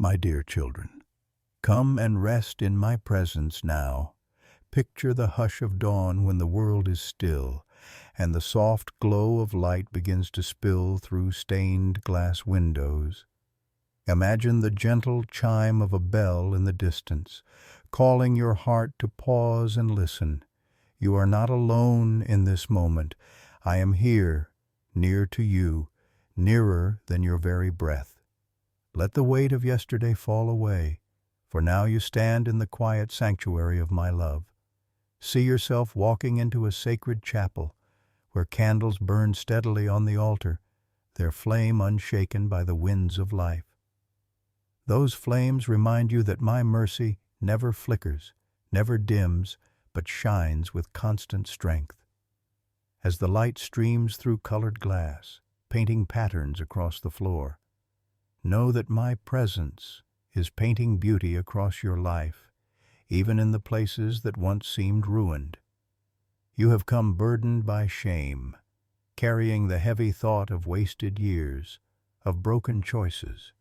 My dear children, come and rest in my presence now. Picture the hush of dawn when the world is still, and the soft glow of light begins to spill through stained glass windows. Imagine the gentle chime of a bell in the distance, calling your heart to pause and listen. You are not alone in this moment. I am here, near to you, nearer than your very breath. Let the weight of yesterday fall away, for now you stand in the quiet sanctuary of my love. See yourself walking into a sacred chapel, where candles burn steadily on the altar, their flame unshaken by the winds of life. Those flames remind you that my mercy never flickers, never dims, but shines with constant strength. As the light streams through colored glass, painting patterns across the floor, know that my presence is painting beauty across your life, even in the places that once seemed ruined. You have come burdened by shame, carrying the heavy thought of wasted years, of broken choices,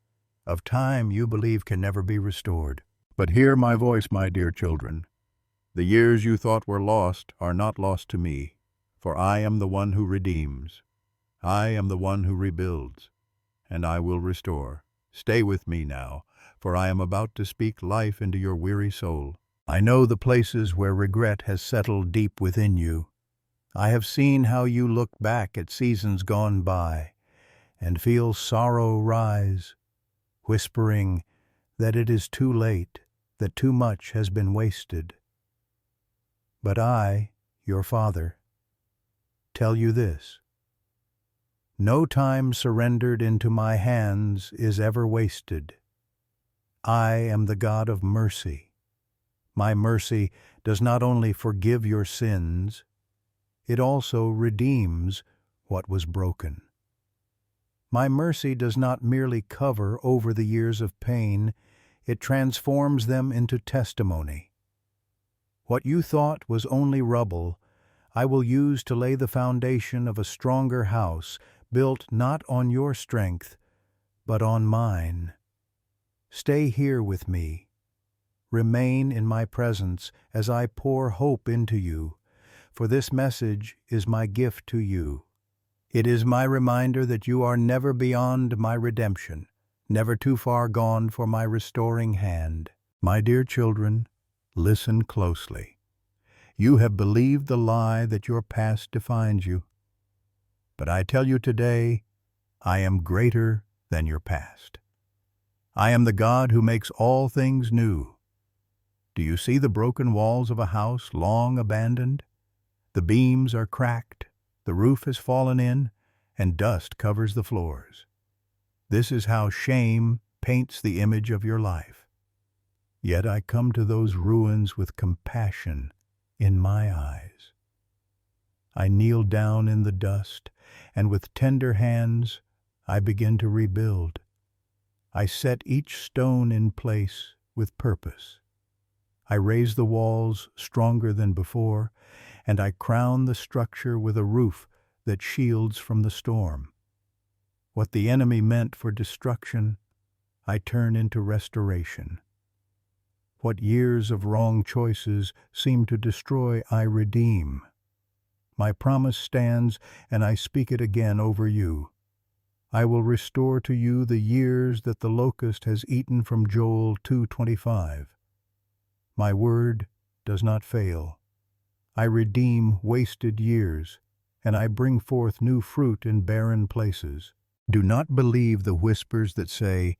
of time you believe can never be restored. But hear my voice, my dear children. The years you thought were lost are not lost to me, for I am the one who redeems. I am the one who rebuilds, and I will restore. Stay with me now, for I am about to speak life into your weary soul. I know the places where regret has settled deep within you. I have seen how you look back at seasons gone by and feel sorrow rise, whispering that it is too late, that too much has been wasted. But I, your Father, tell you this: no time surrendered into my hands is ever wasted. I am the God of mercy. My mercy does not only forgive your sins, it also redeems what was broken. My mercy does not merely cover over the years of pain, it transforms them into testimony. What you thought was only rubble, I will use to lay the foundation of a stronger house, built not on your strength, but on mine. Stay here with me. Remain in my presence as I pour hope into you, for this message is my gift to you. It is my reminder that you are never beyond my redemption, never too far gone for my restoring hand. My dear children, listen closely. You have believed the lie that your past defines you. But I tell you today, I am greater than your past. I am the God who makes all things new. Do you see the broken walls of a house long abandoned? The beams are cracked, the roof has fallen in, and dust covers the floors. This is how shame paints the image of your life. Yet I come to those ruins with compassion in my eyes. I kneel down in the dust, and with tender hands I begin to rebuild. I set each stone in place with purpose. I raise the walls stronger than before, and I crown the structure with a roof that shields from the storm. What the enemy meant for destruction, I turn into restoration. What years of wrong choices seemed to destroy, I redeem. My promise stands, and I speak it again over you. I will restore to you the years that the locust has eaten, from Joel 2:25. My word does not fail. I redeem wasted years, and I bring forth new fruit in barren places. Do not believe the whispers that say,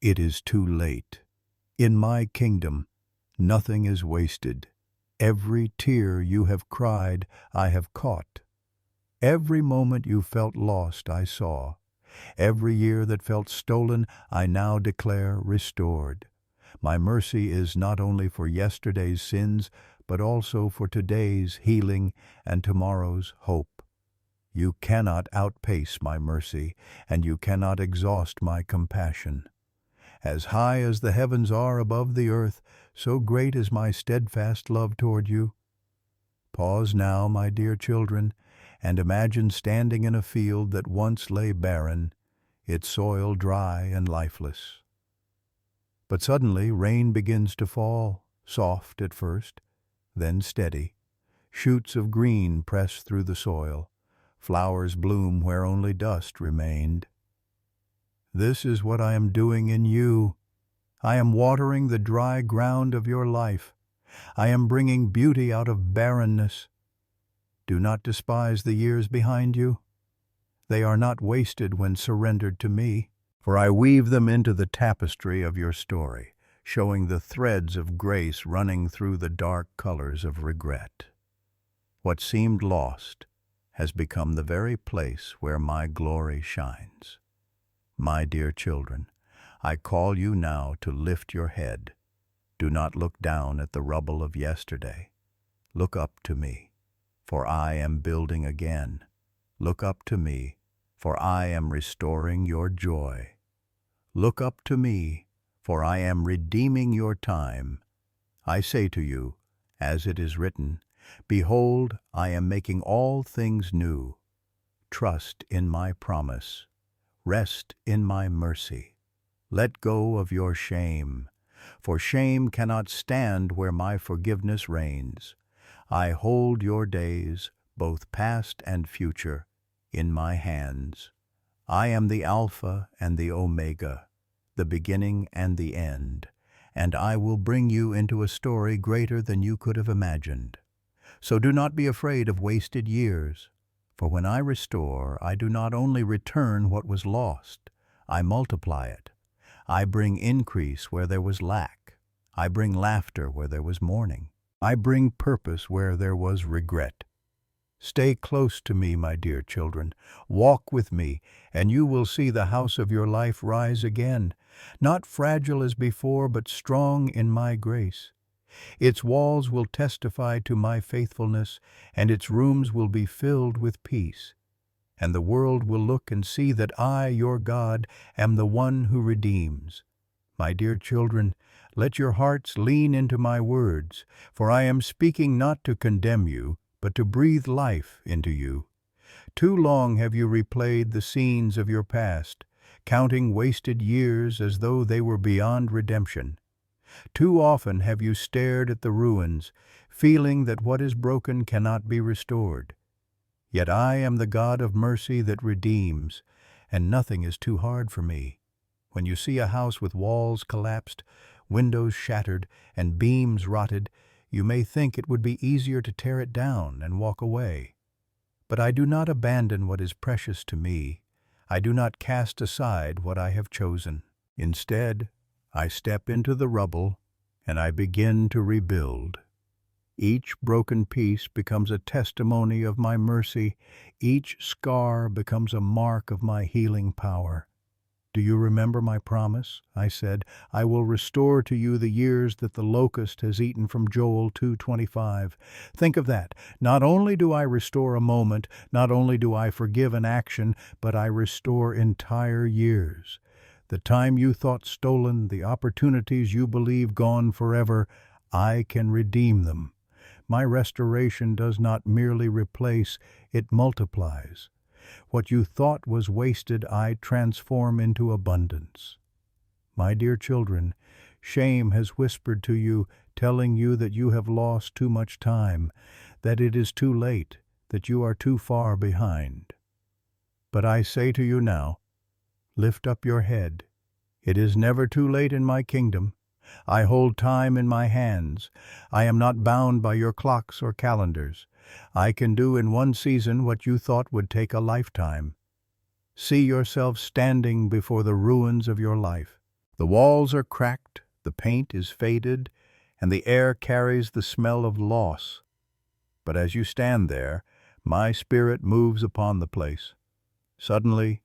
"It is too late." In my kingdom, nothing is wasted. Every tear you have cried, I have caught. Every moment you felt lost, I saw. Every year that felt stolen, I now declare restored. My mercy is not only for yesterday's sins, but also for today's healing and tomorrow's hope. You cannot outpace my mercy, and you cannot exhaust my compassion. As high as the heavens are above the earth, so great is my steadfast love toward you. Pause now, my dear children, and imagine standing in a field that once lay barren, its soil dry and lifeless. But suddenly rain begins to fall, soft at first, then steady. Shoots of green press through the soil. Flowers bloom where only dust remained. This is what I am doing in you. I am watering the dry ground of your life. I am bringing beauty out of barrenness. Do not despise the years behind you. They are not wasted when surrendered to me, for I weave them into the tapestry of your story, showing the threads of grace running through the dark colors of regret. What seemed lost has become the very place where my glory shines. My dear children, I call you now to lift your head. Do not look down at the rubble of yesterday. Look up to me, for I am building again. Look up to me, for I am restoring your joy. Look up to me, for I am redeeming your time. I say to you, as it is written, Behold, I am making all things new. Trust in my promise. Rest in my mercy. Let go of your shame, for shame cannot stand where my forgiveness reigns. I hold your days, both past and future, in my hands. I am the Alpha and the Omega, the beginning and the end, and I will bring you into a story greater than you could have imagined. So do not be afraid of wasted years, for when I restore, I do not only return what was lost, I multiply it. I bring increase where there was lack. I bring laughter where there was mourning. I bring purpose where there was regret. Stay close to me, my dear children. Walk with me, and you will see the house of your life rise again, not fragile as before, but strong in my grace. Its walls will testify to my faithfulness, and its rooms will be filled with peace. And the world will look and see that I, your God, am the one who redeems. My dear children, let your hearts lean into my words, for I am speaking not to condemn you, but to breathe life into you. Too long have you replayed the scenes of your past, counting wasted years as though they were beyond redemption. Too often have you stared at the ruins, feeling that what is broken cannot be restored. Yet I am the God of mercy that redeems, and nothing is too hard for me. When you see a house with walls collapsed, windows shattered, and beams rotted, you may think it would be easier to tear it down and walk away. But I do not abandon what is precious to me. I do not cast aside what I have chosen. Instead, I step into the rubble, and I begin to rebuild. Each broken piece becomes a testimony of my mercy. Each scar becomes a mark of my healing power. Do you remember my promise? I said, I will restore to you the years that the locust has eaten from Joel 2:25. Think of that. Not only do I restore a moment, not only do I forgive an action, but I restore entire years. The time you thought stolen, the opportunities you believe gone forever, I can redeem them. My restoration does not merely replace, it multiplies. What you thought was wasted, I transform into abundance. My dear children, shame has whispered to you, telling you that you have lost too much time, that it is too late, that you are too far behind. But I say to you now, lift up your head. It is never too late in my kingdom. I hold time in my hands. I am not bound by your clocks or calendars. I can do in one season what you thought would take a lifetime. See yourself standing before the ruins of your life. The walls are cracked, the paint is faded, and the air carries the smell of loss. But as you stand there, my spirit moves upon the place. Suddenly,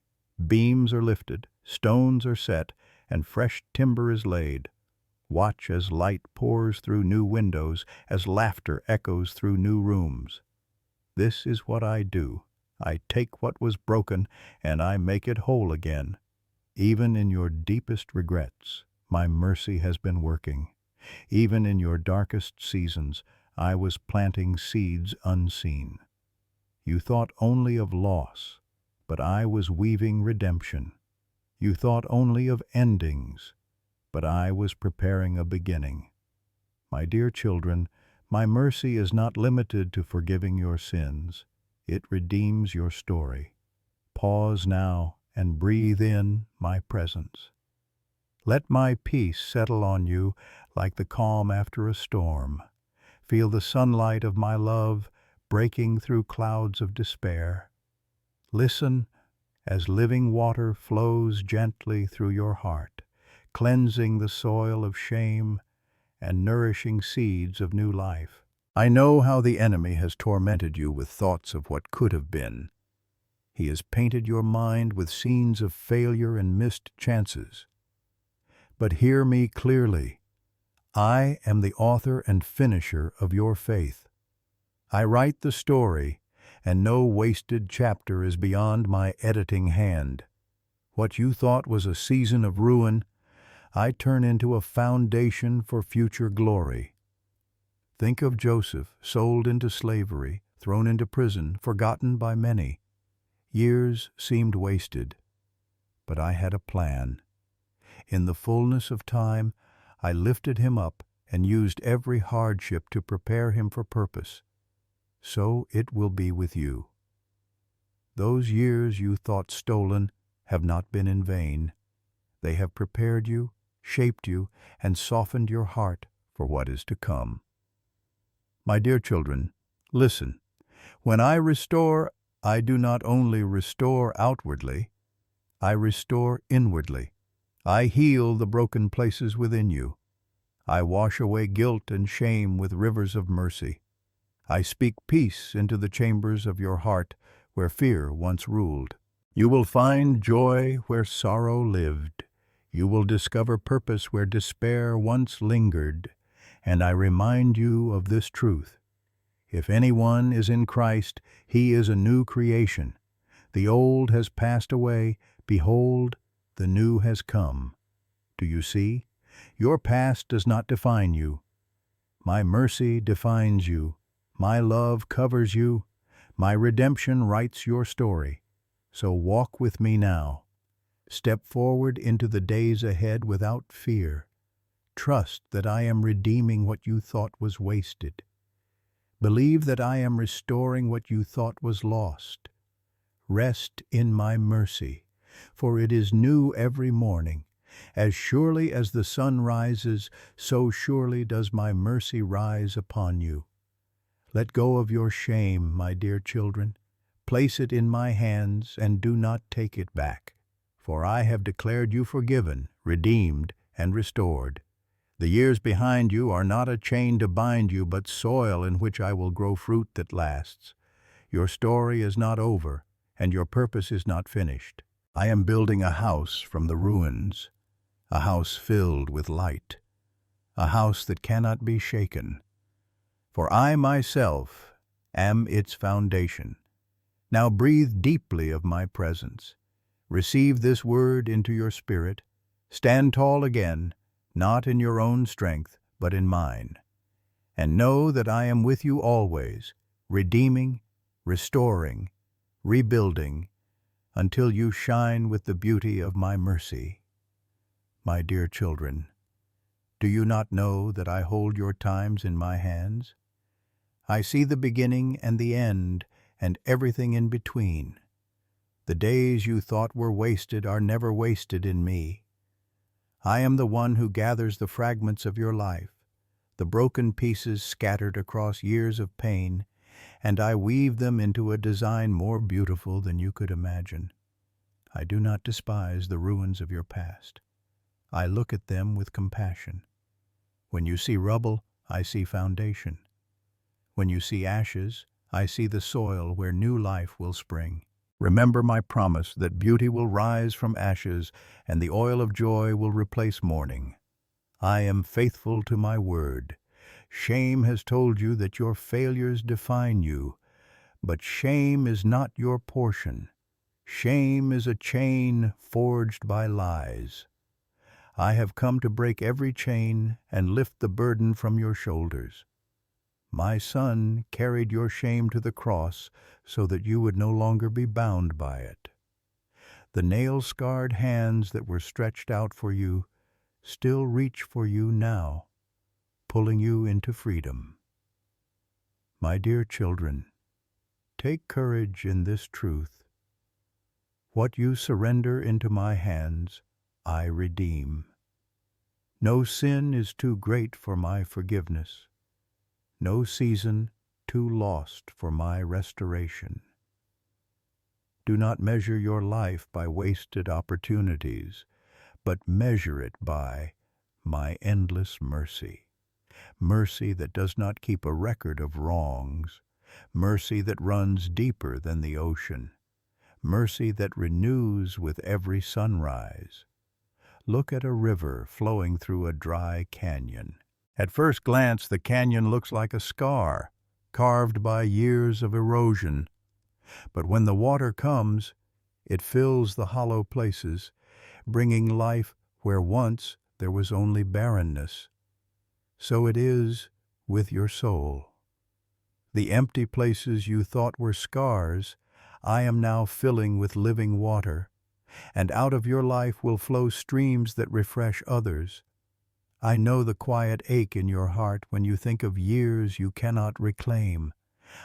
beams are lifted, stones are set, and fresh timber is laid. Watch as light pours through new windows, as laughter echoes through new rooms. This is what I do. I take what was broken, and I make it whole again. Even in your deepest regrets, my mercy has been working. Even in your darkest seasons, I was planting seeds unseen. You thought only of loss, but I was weaving redemption. You thought only of endings, but I was preparing a beginning. My dear children, my mercy is not limited to forgiving your sins. It redeems your story. Pause now and breathe in my presence. Let my peace settle on you like the calm after a storm. Feel the sunlight of my love breaking through clouds of despair. Listen as living water flows gently through your heart, cleansing the soil of shame and nourishing seeds of new life. I know how the enemy has tormented you with thoughts of what could have been. He has painted your mind with scenes of failure and missed chances. But hear me clearly. I am the author and finisher of your faith. I write the story, and no wasted chapter is beyond my editing hand. What you thought was a season of ruin, I turn into a foundation for future glory. Think of Joseph, sold into slavery, thrown into prison, forgotten by many. Years seemed wasted, but I had a plan. In the fullness of time, I lifted him up and used every hardship to prepare him for purpose. So it will be with you. Those years you thought stolen have not been in vain. They have prepared you, shaped you, and softened your heart for what is to come. My dear children, listen. When I restore, I do not only restore outwardly, I restore inwardly. I heal the broken places within you. I wash away guilt and shame with rivers of mercy. I speak peace into the chambers of your heart where fear once ruled. You will find joy where sorrow lived. You will discover purpose where despair once lingered. And I remind you of this truth. If anyone is in Christ, he is a new creation. The old has passed away. Behold, the new has come. Do you see? Your past does not define you. My mercy defines you. My love covers you. My redemption writes your story. So walk with me now. Step forward into the days ahead without fear. Trust that I am redeeming what you thought was wasted. Believe that I am restoring what you thought was lost. Rest in my mercy, for it is new every morning. As surely as the sun rises, so surely does my mercy rise upon you. Let go of your shame, my dear children. Place it in my hands and do not take it back. For I have declared you forgiven, redeemed, and restored. The years behind you are not a chain to bind you, but soil in which I will grow fruit that lasts. Your story is not over, and your purpose is not finished. I am building a house from the ruins, a house filled with light, a house that cannot be shaken. For I myself am its foundation. Now breathe deeply of my presence. Receive this word into your spirit. Stand tall again, not in your own strength, but in mine. And know that I am with you always, redeeming, restoring, rebuilding, until you shine with the beauty of my mercy. My dear children, do you not know that I hold your times in my hands? I see the beginning and the end, and everything in between. The days you thought were wasted are never wasted in me. I am the one who gathers the fragments of your life, the broken pieces scattered across years of pain, and I weave them into a design more beautiful than you could imagine. I do not despise the ruins of your past. I look at them with compassion. When you see rubble, I see foundation. When you see ashes, I see the soil where new life will spring. Remember my promise that beauty will rise from ashes and the oil of joy will replace mourning. I am faithful to my word. Shame has told you that your failures define you, but shame is not your portion. Shame is a chain forged by lies. I have come to break every chain and lift the burden from your shoulders. My Son carried your shame to the cross so that you would no longer be bound by it. The nail-scarred hands that were stretched out for you still reach for you now, pulling you into freedom. My dear children, take courage in this truth. What you surrender into my hands, I redeem. No sin is too great for my forgiveness, no season too lost for my restoration. Do not measure your life by wasted opportunities, but measure it by my endless mercy. Mercy that does not keep a record of wrongs, mercy that runs deeper than the ocean, mercy that renews with every sunrise. Look at a river flowing through a dry canyon. At first glance, the canyon looks like a scar, carved by years of erosion. But when the water comes, it fills the hollow places, bringing life where once there was only barrenness. So it is with your soul. The empty places you thought were scars, I am now filling with living water, and out of your life will flow streams that refresh others. I know the quiet ache in your heart when you think of years you cannot reclaim.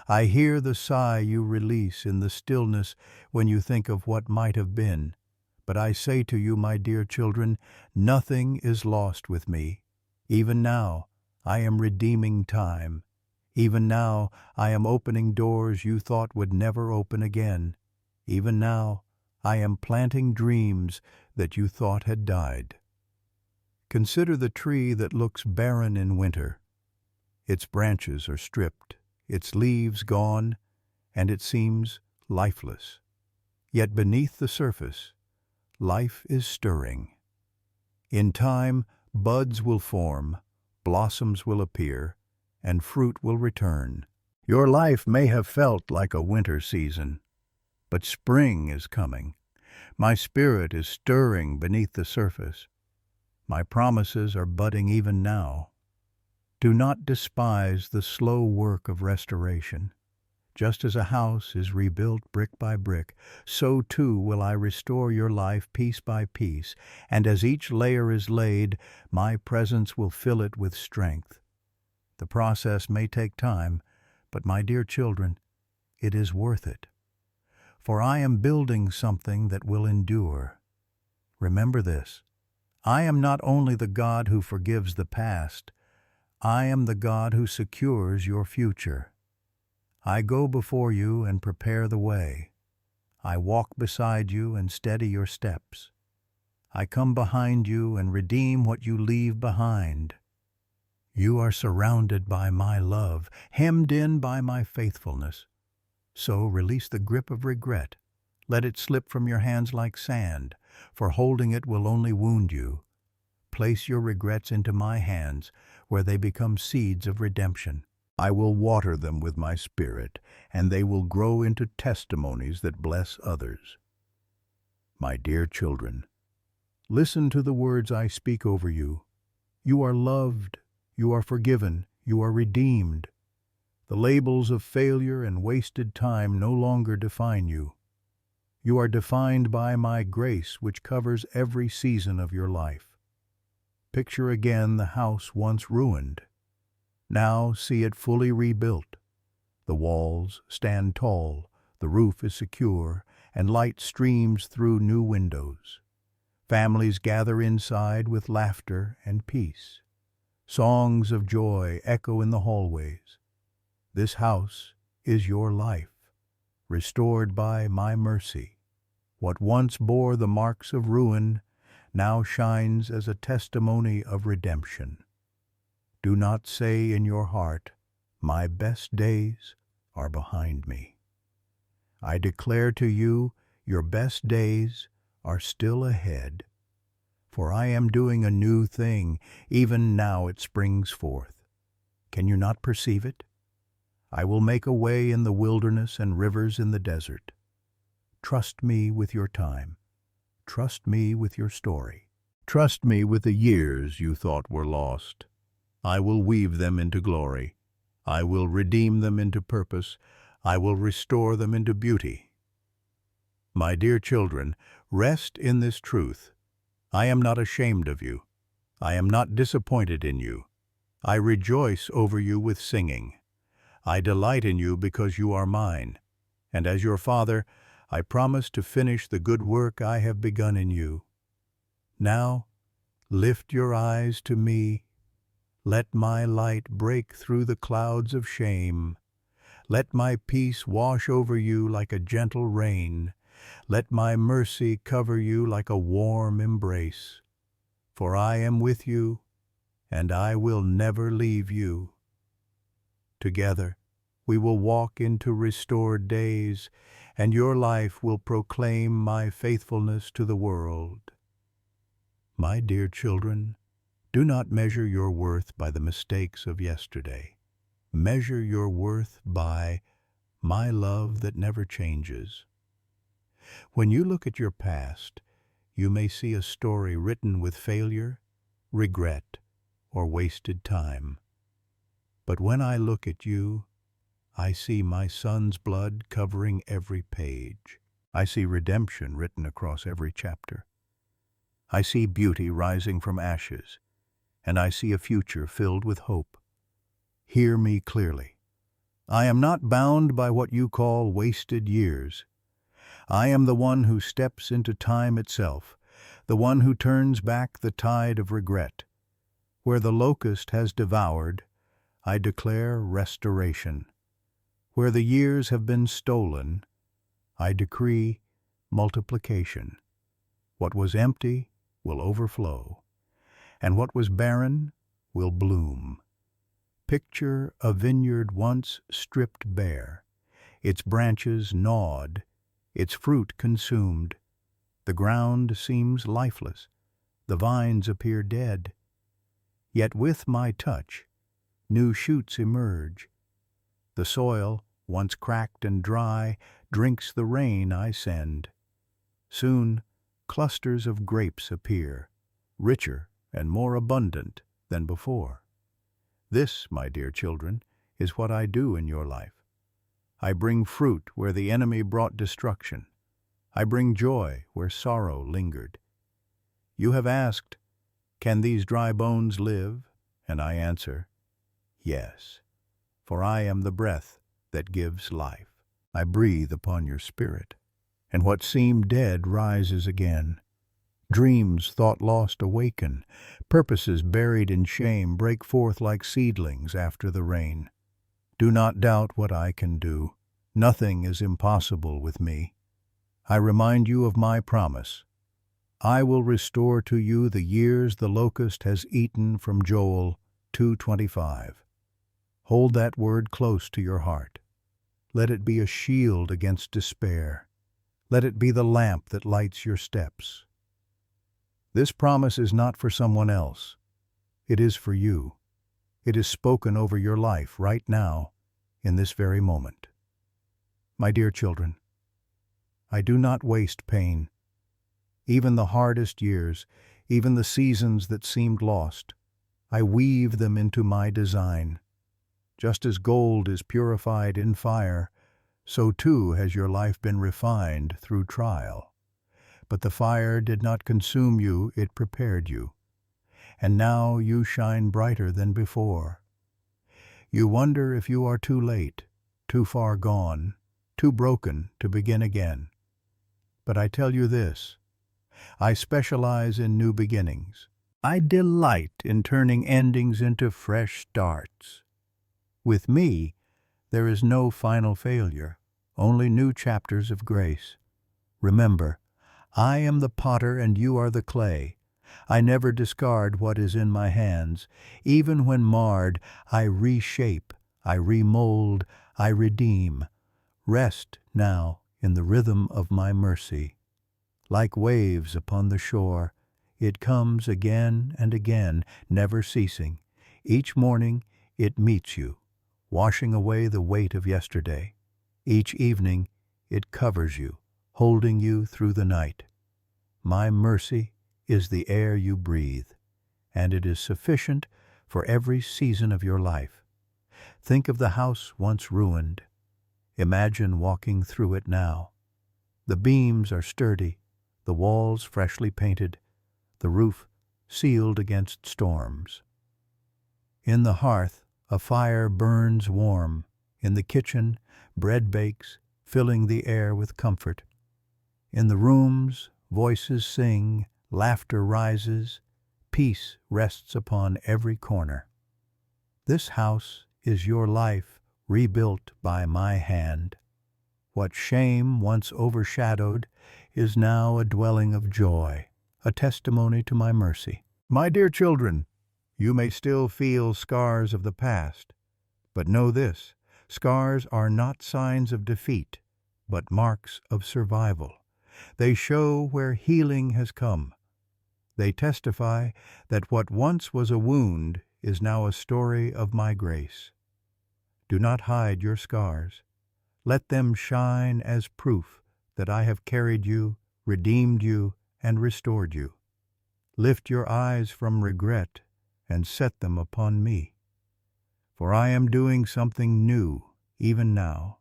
I hear the sigh you release in the stillness when you think of what might have been. But I say to you, my dear children, nothing is lost with me. Even now, I am redeeming time. Even now, I am opening doors you thought would never open again. Even now, I am planting dreams that you thought had died. Consider the tree that looks barren in winter. Its branches are stripped, its leaves gone, and it seems lifeless. Yet beneath the surface, life is stirring. In time, buds will form, blossoms will appear, and fruit will return. Your life may have felt like a winter season, but spring is coming. My spirit is stirring beneath the surface. My promises are budding even now. Do not despise the slow work of restoration. Just as a house is rebuilt brick by brick, so too will I restore your life piece by piece, and as each layer is laid, my presence will fill it with strength. The process may take time, but my dear children, it is worth it. For I am building something that will endure. Remember this, I am not only the God who forgives the past, I am the God who secures your future. I go before you and prepare the way. I walk beside you and steady your steps. I come behind you and redeem what you leave behind. You are surrounded by my love, hemmed in by my faithfulness. So release the grip of regret. Let it slip from your hands like sand, for holding it will only wound you. Place your regrets into my hands, where they become seeds of redemption. I will water them with my Spirit, and they will grow into testimonies that bless others. My dear children, listen to the words I speak over you. You are loved, you are forgiven, you are redeemed. The labels of failure and wasted time no longer define you. You are defined by my grace, which covers every season of your life. Picture again the house once ruined. Now see it fully rebuilt. The walls stand tall, the roof is secure, and light streams through new windows. Families gather inside with laughter and peace. Songs of joy echo in the hallways. This house is your life, restored by my mercy. What once bore the marks of ruin now shines as a testimony of redemption. Do not say in your heart, my best days are behind me. I declare to you, your best days are still ahead. For I am doing a new thing, even now it springs forth. Can you not perceive it? I will make a way in the wilderness and rivers in the desert. Trust me with your time. Trust me with your story. Trust me with the years you thought were lost. I will weave them into glory. I will redeem them into purpose. I will restore them into beauty. My dear children, rest in this truth. I am not ashamed of you. I am not disappointed in you. I rejoice over you with singing. I delight in you because you are mine, and as your Father, I promise to finish the good work I have begun in you. Now, lift your eyes to me. Let my light break through the clouds of shame. Let my peace wash over you like a gentle rain. Let my mercy cover you like a warm embrace. For I am with you, and I will never leave you. Together, we will walk into restored days, and your life will proclaim my faithfulness to the world. My dear children, do not measure your worth by the mistakes of yesterday. Measure your worth by my love that never changes. When you look at your past, you may see a story written with failure, regret, or wasted time. But when I look at you, I see my Son's blood covering every page. I see redemption written across every chapter. I see beauty rising from ashes, and I see a future filled with hope. Hear me clearly. I am not bound by what you call wasted years. I am the one who steps into time itself, the one who turns back the tide of regret. Where the locust has devoured, I declare restoration. Where the years have been stolen, I decree multiplication. What was empty will overflow, and what was barren will bloom. Picture a vineyard once stripped bare, its branches gnawed, its fruit consumed. The ground seems lifeless, the vines appear dead. Yet with my touch, new shoots emerge. The soil, once cracked and dry, drinks the rain I send. Soon, clusters of grapes appear, richer and more abundant than before. This, my dear children, is what I do in your life. I bring fruit where the enemy brought destruction. I bring joy where sorrow lingered. You have asked, "Can these dry bones live?" And I answer, "Yes, for I am the breath that gives life. I breathe upon your spirit, and what seemed dead rises again. Dreams thought lost awaken, purposes buried in shame break forth like seedlings after the rain. Do not doubt what I can do. Nothing is impossible with me. I remind you of my promise. I will restore to you the years the locust has eaten, from Joel 2:25. Hold that word close to your heart. Let it be a shield against despair. Let it be the lamp that lights your steps. This promise is not for someone else. It is for you. It is spoken over your life right now, in this very moment. My dear children, I do not waste pain. Even the hardest years, even the seasons that seemed lost, I weave them into my design. Just as gold is purified in fire, so too has your life been refined through trial. But the fire did not consume you, it prepared you. And now you shine brighter than before. You wonder if you are too late, too far gone, too broken to begin again. But I tell you this, I specialize in new beginnings. I delight in turning endings into fresh starts. With me, there is no final failure, only new chapters of grace. Remember, I am the potter and you are the clay. I never discard what is in my hands. Even when marred, I reshape, I remold, I redeem. Rest now in the rhythm of my mercy. Like waves upon the shore, it comes again and again, never ceasing. Each morning it meets you, washing away the weight of yesterday. Each evening it covers you, holding you through the night. My mercy is the air you breathe, and it is sufficient for every season of your life. Think of the house once ruined. Imagine walking through it now. The beams are sturdy, the walls freshly painted, the roof sealed against storms. In the hearth, a fire burns warm. In the kitchen, bread bakes, filling the air with comfort. In the rooms, voices sing, laughter rises, peace rests upon every corner. This house is your life, rebuilt by my hand. What shame once overshadowed is now a dwelling of joy, a testimony to my mercy. My dear children, you may still feel scars of the past, but know this: scars are not signs of defeat, but marks of survival. They show where healing has come. They testify that what once was a wound is now a story of my grace. Do not hide your scars. Let them shine as proof that I have carried you, redeemed you, and restored you. Lift your eyes from regret and set them upon me. For I am doing something new, even now.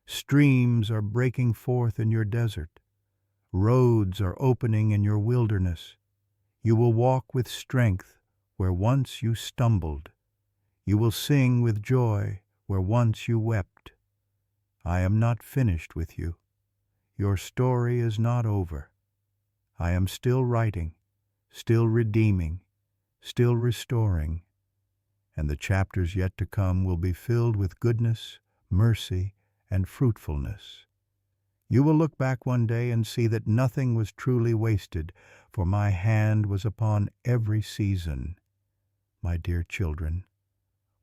Streams are breaking forth in your desert. Roads are opening in your wilderness. You will walk with strength where once you stumbled. You will sing with joy where once you wept. I am not finished with you. Your story is not over. I am still writing, still redeeming, still restoring, and the chapters yet to come will be filled with goodness, mercy, and fruitfulness. You will look back one day and see that nothing was truly wasted, for my hand was upon every season. My dear children,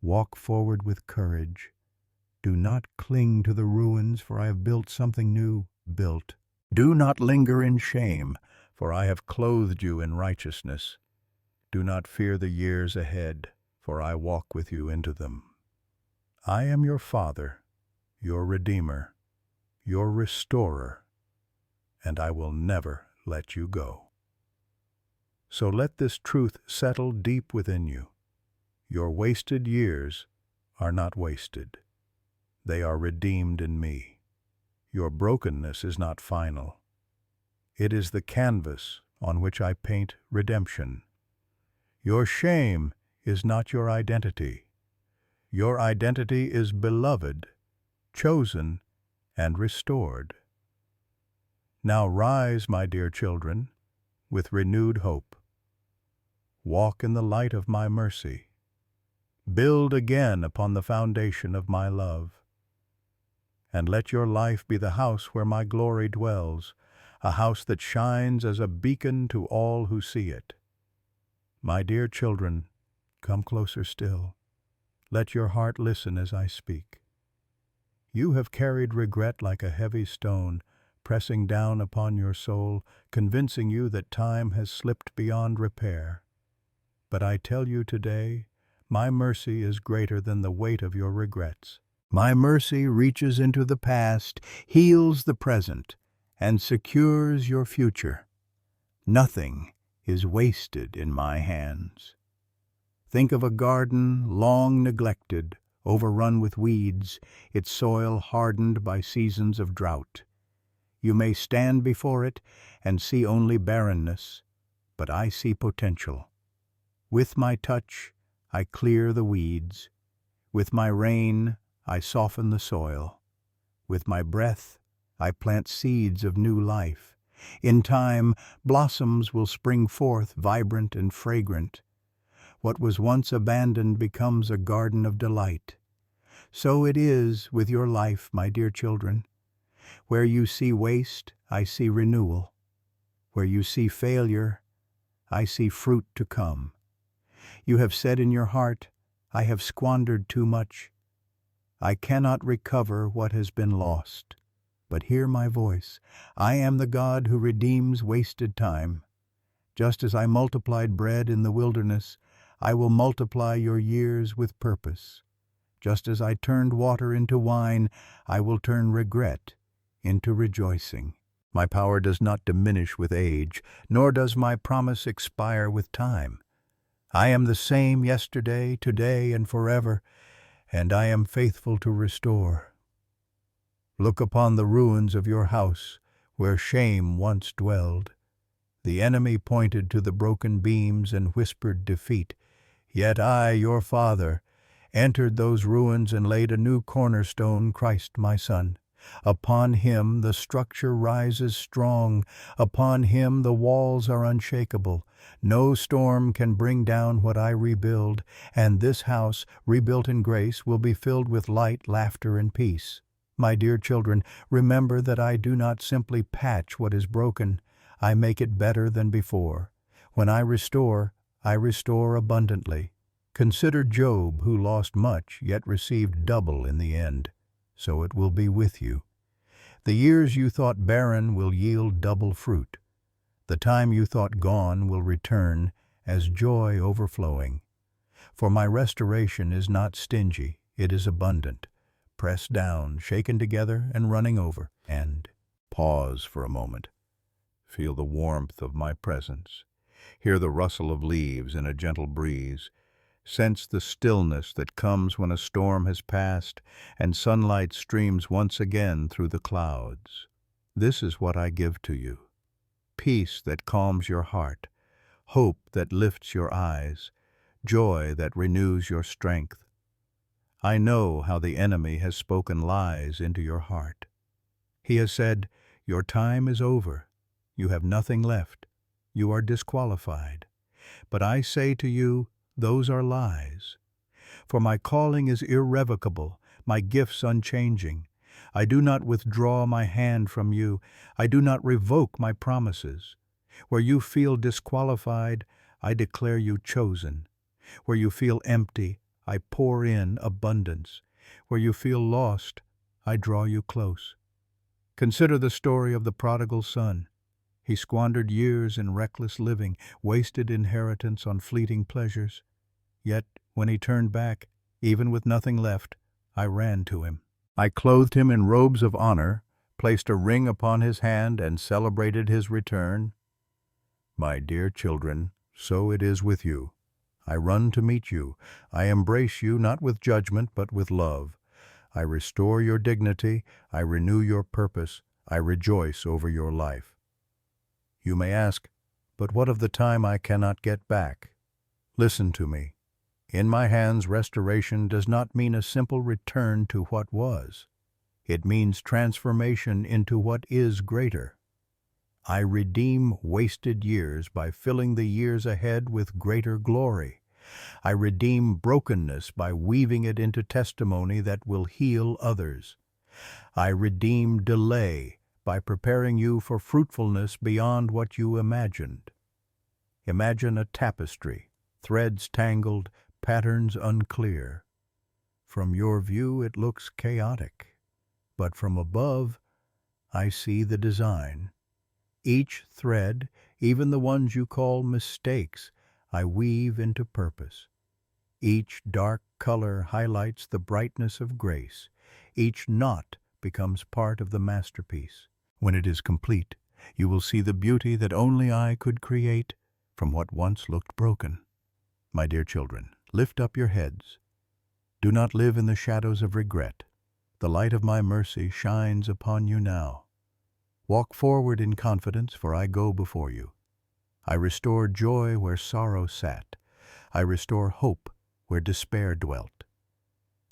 walk forward with courage. Do not cling to the ruins, for I have built something new, built. Do not linger in shame, for I have clothed you in righteousness. Do not fear the years ahead, for I walk with you into them. I am your Father, your Redeemer, your Restorer, and I will never let you go. So let this truth settle deep within you. Your wasted years are not wasted. They are redeemed in me. Your brokenness is not final. It is the canvas on which I paint redemption. Your shame is not your identity. Your identity is beloved, chosen, and restored. Now rise, my dear children, with renewed hope. Walk in the light of my mercy. Build again upon the foundation of my love. And let your life be the house where my glory dwells, a house that shines as a beacon to all who see it. My dear children, come closer still. Let your heart listen as I speak. You have carried regret like a heavy stone, pressing down upon your soul, convincing you that time has slipped beyond repair. But I tell you today, my mercy is greater than the weight of your regrets. My mercy reaches into the past, heals the present, and secures your future. Nothing is wasted in my hands. Think of a garden long neglected, overrun with weeds, its soil hardened by seasons of drought. You may stand before it and see only barrenness, but I see potential. With my touch, I clear the weeds. With my rain, I soften the soil. With my breath, I plant seeds of new life. In time, blossoms will spring forth vibrant and fragrant. What was once abandoned becomes a garden of delight. So it is with your life, my dear children. Where you see waste, I see renewal. Where you see failure, I see fruit to come. You have said in your heart, I have squandered too much. I cannot recover what has been lost. But hear my voice. I am the God who redeems wasted time. Just as I multiplied bread in the wilderness, I will multiply your years with purpose. Just as I turned water into wine, I will turn regret into rejoicing. My power does not diminish with age, nor does my promise expire with time. I am the same yesterday, today, and forever, and I am faithful to restore. Look upon the ruins of your house, where shame once dwelled. The enemy pointed to the broken beams and whispered defeat. Yet I, your Father, entered those ruins and laid a new cornerstone, Christ my Son. Upon him the structure rises strong. Upon him the walls are unshakable. No storm can bring down what I rebuild, and this house, rebuilt in grace, will be filled with light, laughter, and peace. My dear children, remember that I do not simply patch what is broken. I make it better than before. When I restore abundantly. Consider Job, who lost much, yet received double in the end. So it will be with you. The years you thought barren will yield double fruit. The time you thought gone will return as joy overflowing. For my restoration is not stingy, it is abundant, pressed down, shaken together, and running over. And pause for a moment. Feel the warmth of my presence. Hear the rustle of leaves in a gentle breeze. Sense the stillness that comes when a storm has passed and sunlight streams once again through the clouds. This is what I give to you. Peace that calms your heart, hope that lifts your eyes, joy that renews your strength. I know how the enemy has spoken lies into your heart. He has said, "Your time is over. You have nothing left. You are disqualified." But I say to you, those are lies. For my calling is irrevocable, my gifts unchanging. I do not withdraw my hand from you. I do not revoke my promises. Where you feel disqualified, I declare you chosen. Where you feel empty, I pour in abundance. Where you feel lost, I draw you close. Consider the story of the prodigal son. He squandered years in reckless living, wasted inheritance on fleeting pleasures. Yet, when he turned back, even with nothing left, I ran to him. I clothed him in robes of honor, placed a ring upon his hand, and celebrated his return. My dear children, so it is with you. I run to meet you. I embrace you not with judgment, but with love. I restore your dignity. I renew your purpose. I rejoice over your life. You may ask, but what of the time I cannot get back? Listen to me. In my hands, restoration does not mean a simple return to what was. It means transformation into what is greater. I redeem wasted years by filling the years ahead with greater glory. I redeem brokenness by weaving it into testimony that will heal others. I redeem delay by preparing you for fruitfulness beyond what you imagined. Imagine a tapestry, threads tangled, patterns unclear. From your view it looks chaotic, but from above I see the design. Each thread, even the ones you call mistakes, I weave into purpose. Each dark color highlights the brightness of grace. Each knot becomes part of the masterpiece. When it is complete, you will see the beauty that only I could create from what once looked broken. My dear children, lift up your heads. Do not live in the shadows of regret. The light of my mercy shines upon you now. Walk forward in confidence, for I go before you. I restore joy where sorrow sat. I restore hope where despair dwelt.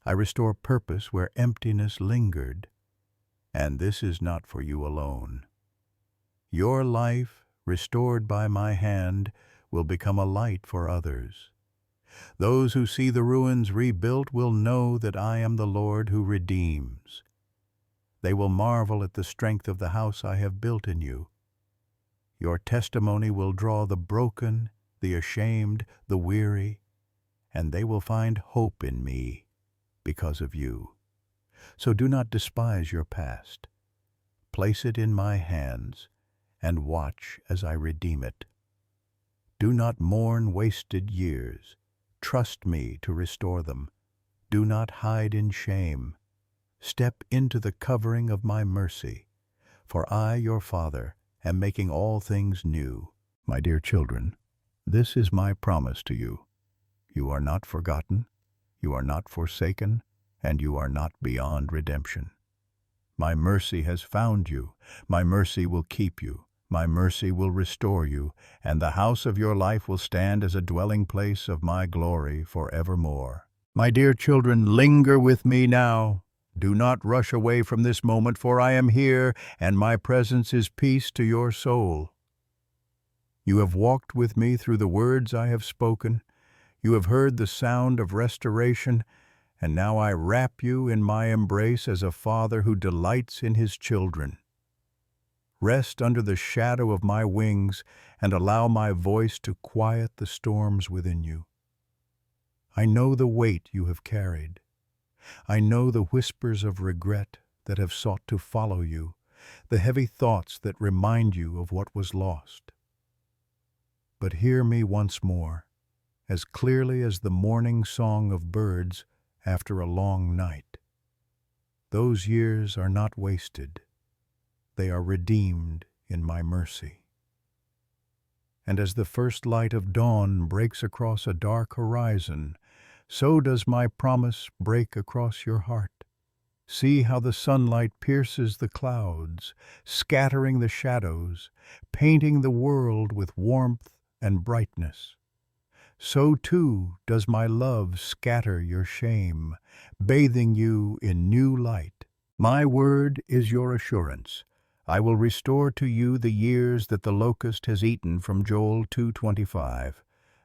I restore purpose where emptiness lingered. And this is not for you alone. Your life, restored by my hand, will become a light for others. Those who see the ruins rebuilt will know that I am the Lord who redeems. They will marvel at the strength of the house I have built in you. Your testimony will draw the broken, the ashamed, the weary, and they will find hope in me because of you. So do not despise your past. Place it in my hands and watch as I redeem it. Do not mourn wasted years. Trust me to restore them. Do not hide in shame. Step into the covering of my mercy, for I, your Father, am making all things new. My dear children, this is my promise to you. You are not forgotten, you are not forsaken, and you are not beyond redemption. My mercy has found you. My mercy will keep you. My mercy will restore you, and the house of your life will stand as a dwelling place of my glory forevermore. My dear children, linger with me now. Do not rush away from this moment, for I am here, and my presence is peace to your soul. You have walked with me through the words I have spoken. You have heard the sound of restoration, and now I wrap you in my embrace as a father who delights in his children. Rest under the shadow of my wings and allow my voice to quiet the storms within you. I know the weight you have carried. I know the whispers of regret that have sought to follow you, the heavy thoughts that remind you of what was lost. But hear me once more, as clearly as the morning song of birds after a long night. Those years are not wasted. They are redeemed in my mercy. And as the first light of dawn breaks across a dark horizon, so does my promise break across your heart. See how the sunlight pierces the clouds, scattering the shadows, painting the world with warmth and brightness. So too does my love scatter your shame, bathing you in new light. My word is your assurance. I will restore to you the years that the locust has eaten, from Joel 2:25.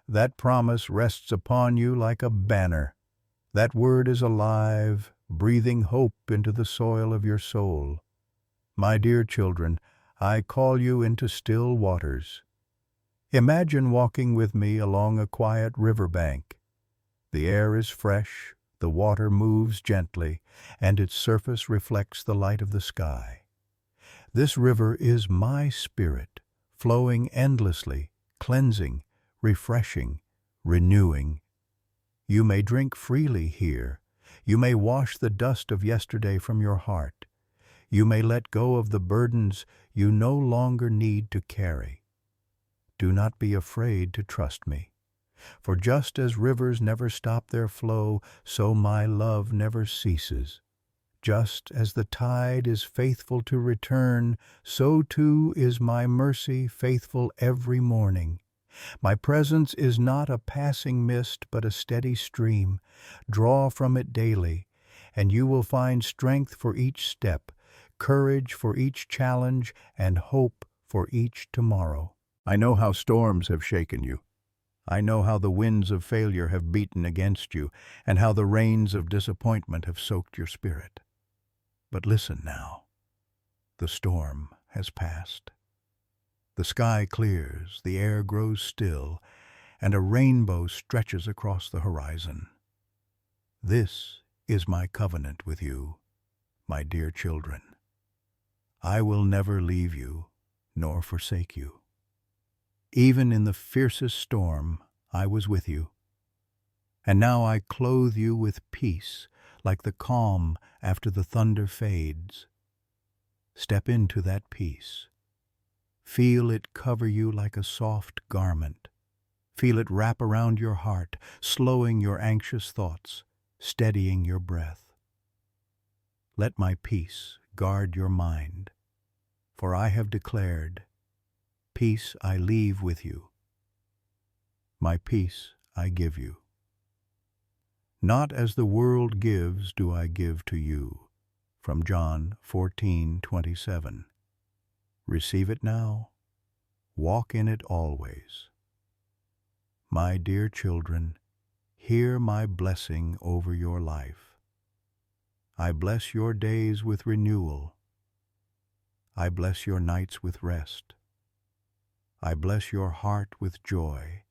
That promise rests upon you like a banner. That word is alive, breathing hope into the soil of your soul. My dear children, I call you into still waters. Imagine walking with me along a quiet riverbank. The air is fresh, the water moves gently, and its surface reflects the light of the sky. This river is my spirit, flowing endlessly, cleansing, refreshing, renewing. You may drink freely here. You may wash the dust of yesterday from your heart. You may let go of the burdens you no longer need to carry. Do not be afraid to trust me. For just as rivers never stop their flow, so my love never ceases. Just as the tide is faithful to return, so too is my mercy faithful every morning. My presence is not a passing mist, but a steady stream. Draw from it daily, and you will find strength for each step, courage for each challenge, and hope for each tomorrow. I know how storms have shaken you. I know how the winds of failure have beaten against you, and how the rains of disappointment have soaked your spirit. But listen now. The storm has passed. The sky clears, the air grows still, and a rainbow stretches across the horizon. This is my covenant with you, my dear children. I will never leave you, nor forsake you. Even in the fiercest storm, I was with you. And now I clothe you with peace, like the calm after the thunder fades. Step into that peace. Feel it cover you like a soft garment. Feel it wrap around your heart, slowing your anxious thoughts, steadying your breath. Let my peace guard your mind, for I have declared, peace I leave with you. My peace I give you. Not as the world gives do I give to you. From John 14:27. Receive it now. Walk in it always. My dear children, hear my blessing over your life. I bless your days with renewal. I bless your nights with rest. I bless your heart with joy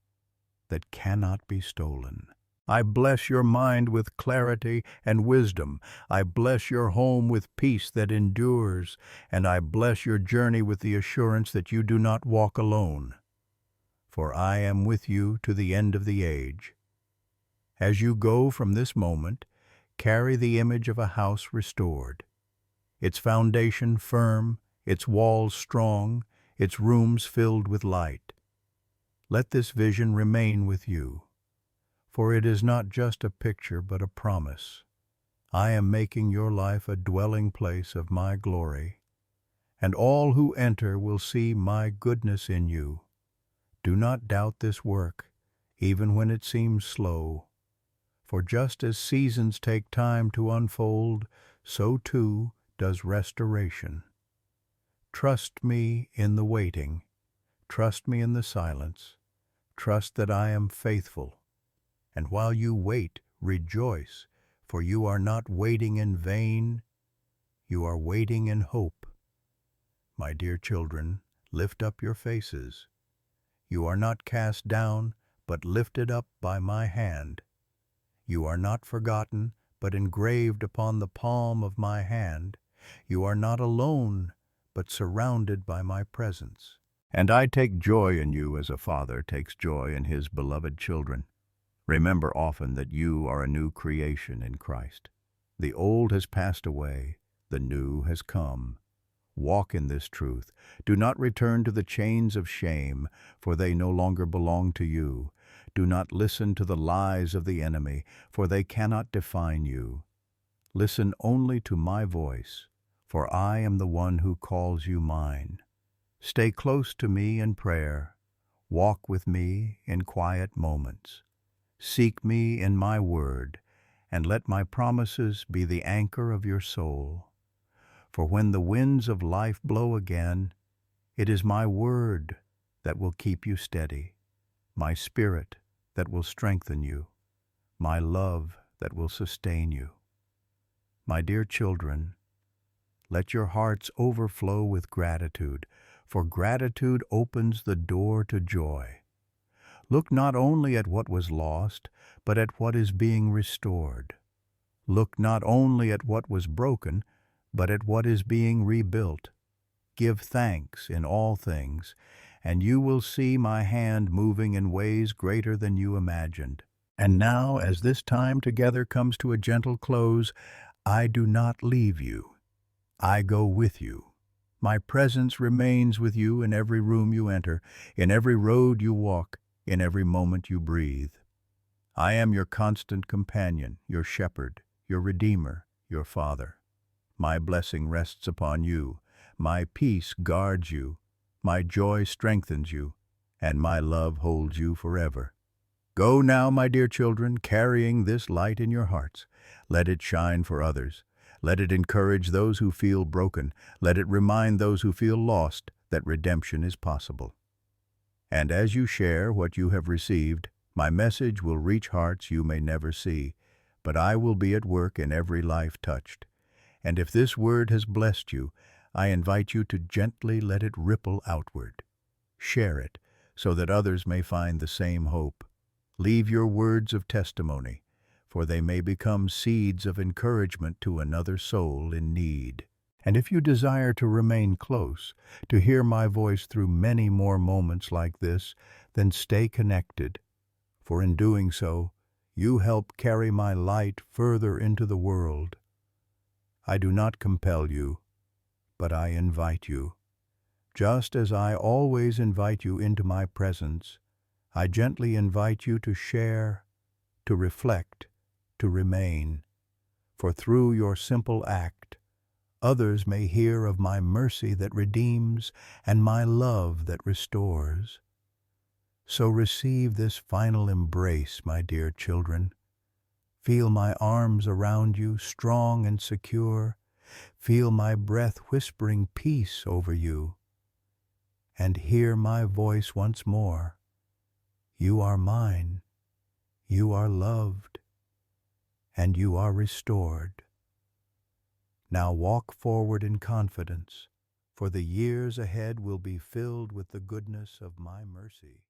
that cannot be stolen. I bless your mind with clarity and wisdom. I bless your home with peace that endures, and I bless your journey with the assurance that you do not walk alone. For I am with you to the end of the age. As you go from this moment, carry the image of a house restored, its foundation firm, its walls strong, its rooms filled with light. Let this vision remain with you, for it is not just a picture but a promise. I am making your life a dwelling place of my glory, and all who enter will see my goodness in you. Do not doubt this work, even when it seems slow. For just as seasons take time to unfold, so too does restoration. Trust me in the waiting. Trust me in the silence. Trust that I am faithful. And while you wait, rejoice, for you are not waiting in vain. You are waiting in hope. My dear children, lift up your faces. You are not cast down, but lifted up by my hand. You are not forgotten, but engraved upon the palm of my hand. You are not alone, but surrounded by my presence. And I take joy in you as a father takes joy in his beloved children. Remember often that you are a new creation in Christ. The old has passed away, the new has come. Walk in this truth. Do not return to the chains of shame, for they no longer belong to you. Do not listen to the lies of the enemy, for they cannot define you. Listen only to my voice, for I am the one who calls you mine. Stay close to me in prayer. Walk with me in quiet moments. Seek me in my word, and let my promises be the anchor of your soul. For when the winds of life blow again, it is my word that will keep you steady, my spirit that will strengthen you, my love that will sustain you. My dear children, let your hearts overflow with gratitude, for gratitude opens the door to joy. Look not only at what was lost, but at what is being restored. Look not only at what was broken, but at what is being rebuilt. Give thanks in all things, and you will see my hand moving in ways greater than you imagined. And now, as this time together comes to a gentle close, I do not leave you. I go with you. My presence remains with you in every room you enter, in every road you walk, in every moment you breathe. I am your constant companion, your shepherd, your redeemer, your father. My blessing rests upon you, my peace guards you, my joy strengthens you, and my love holds you forever. Go now, my dear children, carrying this light in your hearts. Let it shine for others. Let it encourage those who feel broken. Let it remind those who feel lost that redemption is possible. And as you share what you have received, my message will reach hearts you may never see, but I will be at work in every life touched. And if this word has blessed you, I invite you to gently let it ripple outward. Share it, so that others may find the same hope. Leave your words of testimony, for they may become seeds of encouragement to another soul in need. And if you desire to remain close, to hear my voice through many more moments like this, then stay connected, for in doing so, you help carry my light further into the world. I do not compel you, but I invite you. Just as I always invite you into my presence, I gently invite you to share, to reflect, to remain. For through your simple act, others may hear of my mercy that redeems and my love that restores. So receive this final embrace, my dear children. Feel my arms around you, strong and secure. Feel my breath whispering peace over you. And hear my voice once more. You are mine, you are loved, and you are restored. Now walk forward in confidence, for the years ahead will be filled with the goodness of my mercy.